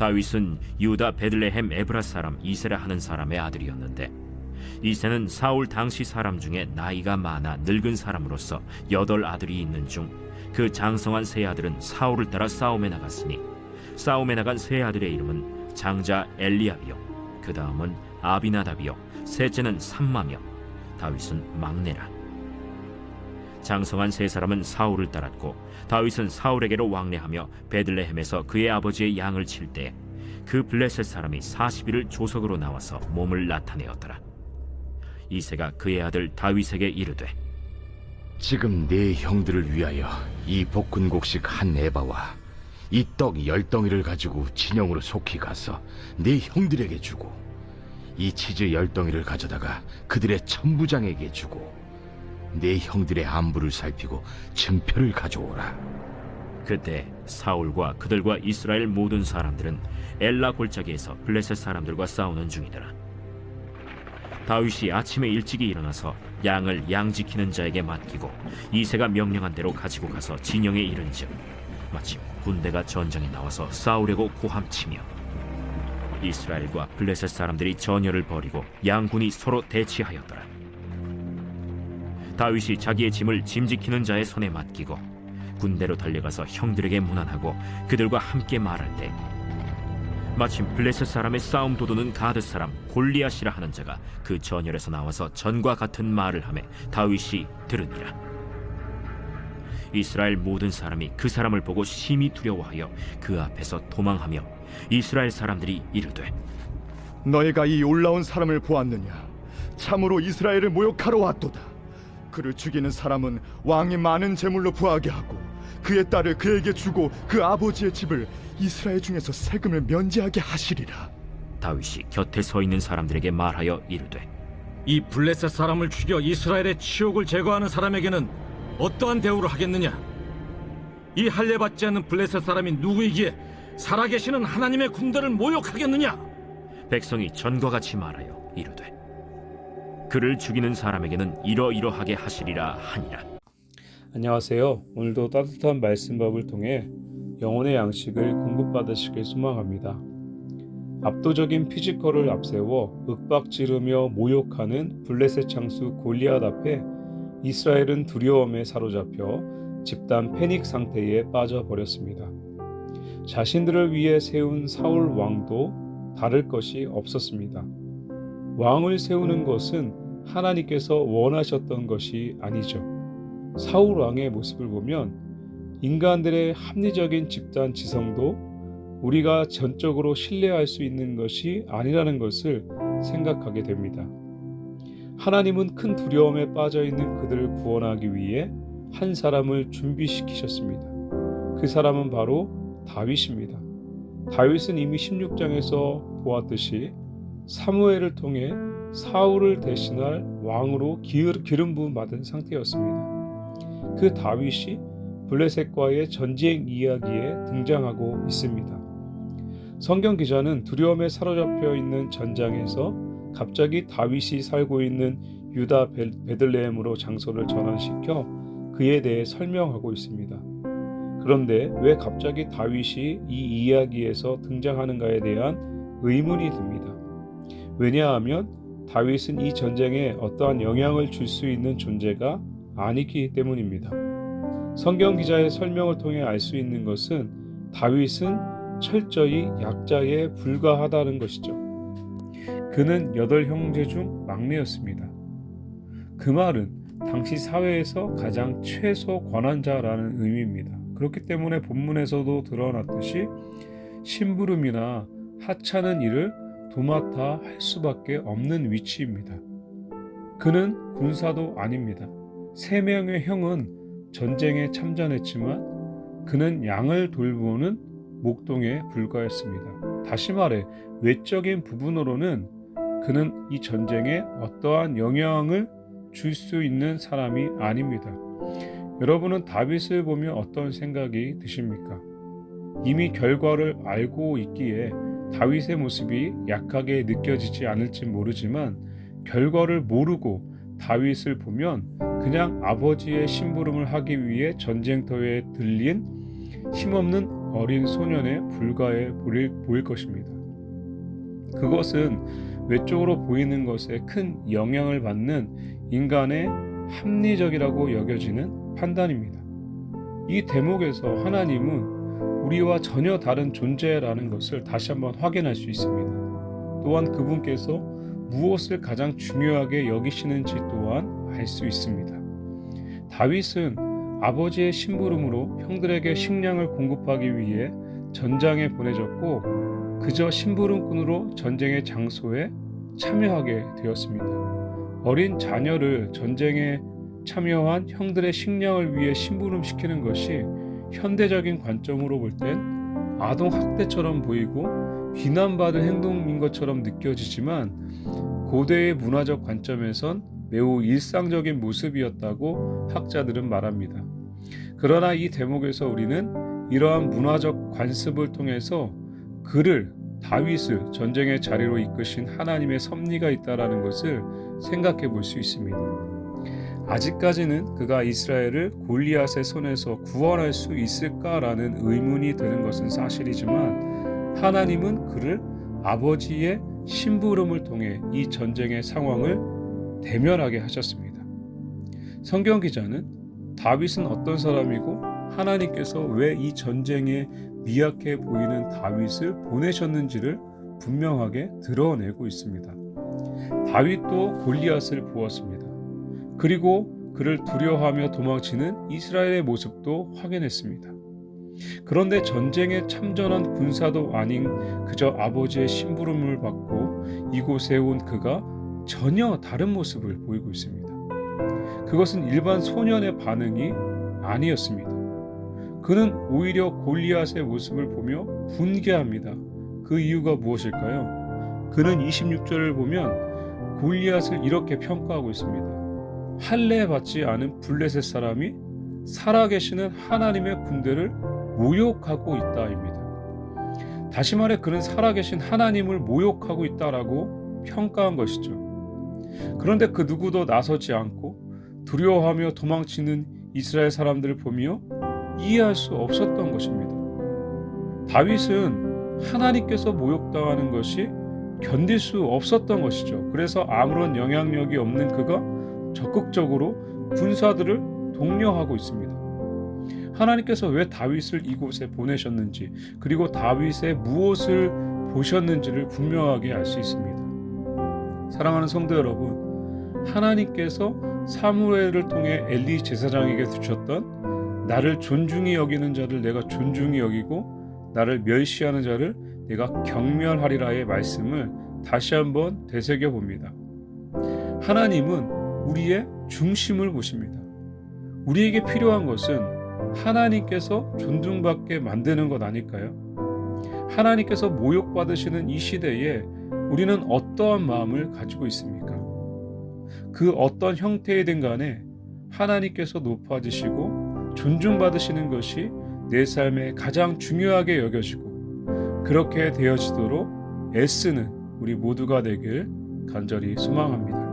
다윗은 유다 베들레헴 에브라 사람 이세라 하는 사람의 아들이었는데, 이세는 사울 당시 사람 중에 나이가 많아 늙은 사람으로서 8아들이 있는 중 그 장성한 세 아들은 사울을 따라 싸움에 나갔으니, 싸움에 나간 세 아들의 이름은 장자 엘리압이요, 그 다음은 아비나답이요, 셋째는 삼마며, 다윗은 막내라. 장성한 세 사람은 사울을 따랐고, 다윗은 사울에게로 왕래하며 베들레헴에서 그의 아버지의 양을 칠 때 그 블레셋 사람이 40일을 조석으로 나와서 몸을 나타내었더라. 이새가 그의 아들 다윗에게 이르되, 지금 네 형들을 위하여 이 볶은곡식 한 에바와 이 떡 10덩이를 가지고 진영으로 속히 가서 네 형들에게 주고, 이 치즈 10덩이를 가져다가 그들의 천부장에게 주고, 네 형들의 안부를 살피고 증표를 가져오라. 그때 사울과 그들과 이스라엘 모든 사람들은 엘라 골짜기에서 블레셋 사람들과 싸우는 중이더라. 다윗이 아침에 일찍이 일어나서 양을 양 지키는 자에게 맡기고 이새가 명령한 대로 가지고 가서 진영에 이른즉, 마침 군대가 전장에 나와서 싸우려고 고함치며, 이스라엘과 블레셋 사람들이 전열을 벌이고 양군이 서로 대치하였더라. 다윗이 자기의 짐을 짐 지키는 자의 손에 맡기고 군대로 달려가서 형들에게 문안하고 그들과 함께 말할 때, 마침 블레셋 사람의 싸움 도두는 가드 사람 골리앗이라 하는 자가 그 전열에서 나와서 전과 같은 말을 하매 다윗이 들으니라. 이스라엘 모든 사람이 그 사람을 보고 심히 두려워하여 그 앞에서 도망하며, 이스라엘 사람들이 이르되, 너희가 이 올라온 사람을 보았느냐? 참으로 이스라엘을 모욕하러 왔도다. 그를 죽이는 사람은 왕이 많은 재물로 부하게 하고 그의 딸을 그에게 주고 그 아버지의 집을 이스라엘 중에서 세금을 면제하게 하시리라. 다윗이 곁에 서 있는 사람들에게 말하여 이르되, 이 블레셋 사람을 죽여 이스라엘의 치욕을 제거하는 사람에게는 어떠한 대우를 하겠느냐? 이 할례받지 않는 블레셋 사람이 누구이기에 살아계시는 하나님의 군대를 모욕하겠느냐? 백성이 전과 같이 말하여 이르되, 그를 죽이는 사람에게는 이러이러하게 하시리라 하니라. 안녕하세요. 오늘도 따뜻한 말씀밥을 통해 영혼의 양식을 공급받으시길 소망합니다. 압도적인 피지컬을 앞세워 윽박지르며 모욕하는 블레셋 장수 골리앗 앞에 이스라엘은 두려움에 사로잡혀 집단 패닉 상태에 빠져버렸습니다. 자신들을 위해 세운 사울 왕도 다를 것이 없었습니다. 왕을 세우는 것은 하나님께서 원하셨던 것이 아니죠. 사울 왕의 모습을 보면 인간들의 합리적인 집단 지성도 우리가 전적으로 신뢰할 수 있는 것이 아니라는 것을 생각하게 됩니다. 하나님은 큰 두려움에 빠져 있는 그들을 구원하기 위해 한 사람을 준비시키셨습니다. 그 사람은 바로 다윗입니다. 다윗은 이미 16장에서 보았듯이 사무엘을 통해 사울을 대신할 왕으로 기름 부음 받은 상태였습니다. 그 다윗이 블레셋과의 전쟁 이야기에 등장하고 있습니다. 성경 기자는 두려움에 사로잡혀 있는 전장에서 갑자기 다윗이 살고 있는 유다 베들레헴으로 장소를 전환시켜 그에 대해 설명하고 있습니다. 그런데 왜 갑자기 다윗이 이 이야기에서 등장하는가에 대한 의문이 듭니다. 왜냐하면 다윗은 이 전쟁에 어떠한 영향을 줄 수 있는 존재가 아니기 때문입니다. 성경 기자의 설명을 통해 알 수 있는 것은 다윗은 철저히 약자에 불과하다는 것이죠. 그는 8형제 중 막내였습니다. 그 말은 당시 사회에서 가장 최소 권한자라는 의미입니다. 그렇기 때문에 본문에서도 드러났듯이 심부름이나 하찮은 일을 도맡아 할 수밖에 없는 위치입니다. 그는 군사도 아닙니다. 3명의 형은 전쟁에 참전했지만 그는 양을 돌보는 목동에 불과했습니다. 다시 말해 외적인 부분으로는 그는 이 전쟁에 어떠한 영향을 줄 수 있는 사람이 아닙니다. 여러분은 다윗을 보며 어떤 생각이 드십니까? 이미 결과를 알고 있기에 다윗의 모습이 약하게 느껴지지 않을지 모르지만 결과를 모르고 다윗을 보면 그냥 아버지의 심부름을 하기 위해 전쟁터에 들린 힘없는 어린 소년에 불과해 보일 것입니다. 그것은 외적으로 보이는 것에 큰 영향을 받는 인간의 합리적이라고 여겨지는 판단입니다. 이 대목에서 하나님은 우리와 전혀 다른 존재라는 것을 다시 한번 확인할 수 있습니다. 또한 그분께서 무엇을 가장 중요하게 여기시는지 또한 알 수 있습니다. 다윗은 아버지의 심부름으로 형들에게 식량을 공급하기 위해 전장에 보내졌고 그저 심부름꾼으로 전쟁의 장소에 참여하게 되었습니다. 어린 자녀를 전쟁에 참여한 형들의 식량을 위해 심부름시키는 것이 현대적인 관점으로 볼 땐 아동 학대처럼 보이고 비난받을 행동인 것처럼 느껴지지만 고대의 문화적 관점에선 매우 일상적인 모습이었다고 학자들은 말합니다. 그러나 이 대목에서 우리는 이러한 문화적 관습을 통해서 다윗을 전쟁의 자리로 이끄신 하나님의 섭리가 있다라는 것을 생각해 볼 수 있습니다. 아직까지는 그가 이스라엘을 골리앗의 손에서 구원할 수 있을까라는 의문이 드는 것은 사실이지만 하나님은 그를 아버지의 심부름을 통해 이 전쟁의 상황을 대면하게 하셨습니다. 성경 기자는 다윗은 어떤 사람이고 하나님께서 왜 이 전쟁에 미약해 보이는 다윗을 보내셨는지를 분명하게 드러내고 있습니다. 다윗도 골리앗을 보았습니다. 그리고 그를 두려워하며 도망치는 이스라엘의 모습도 확인했습니다. 그런데 전쟁에 참전한 군사도 아닌 그저 아버지의 심부름을 받고 이곳에 온 그가 전혀 다른 모습을 보이고 있습니다. 그것은 일반 소년의 반응이 아니었습니다. 그는 오히려 골리앗의 모습을 보며 분개합니다. 그 이유가 무엇일까요? 그는 26절을 보면 골리앗을 이렇게 평가하고 있습니다. 할례받지 않은 블레셋 사람이 살아계시는 하나님의 군대를 모욕하고 있다입니다. 다시 말해 그는 살아계신 하나님을 모욕하고 있다라고 평가한 것이죠. 그런데 그 누구도 나서지 않고 두려워하며 도망치는 이스라엘 사람들을 보며 이해할 수 없었던 것입니다. 다윗은 하나님께서 모욕당하는 것이 견딜 수 없었던 것이죠. 그래서 아무런 영향력이 없는 그가 적극적으로 군사들을 독려하고 있습니다. 하나님께서 왜 다윗을 이곳에 보내셨는지 그리고 다윗의 무엇을 보셨는지를 분명하게 알 수 있습니다. 사랑하는 성도 여러분, 하나님께서 사무엘을 통해 엘리 제사장에게 주셨던 나를 존중히 여기는 자를 내가 존중히 여기고 나를 멸시하는 자를 내가 경멸하리라의 말씀을 다시 한번 되새겨 봅니다. 하나님은 우리의 중심을 보십니다. 우리에게 필요한 것은 하나님께서 존중받게 만드는 것 아닐까요? 하나님께서 모욕받으시는 이 시대에 우리는 어떠한 마음을 가지고 있습니까? 그 어떤 형태이든 간에 하나님께서 높아지시고 존중받으시는 것이 내 삶에 가장 중요하게 여겨지고 그렇게 되어지도록 애쓰는 우리 모두가 되길 간절히 소망합니다.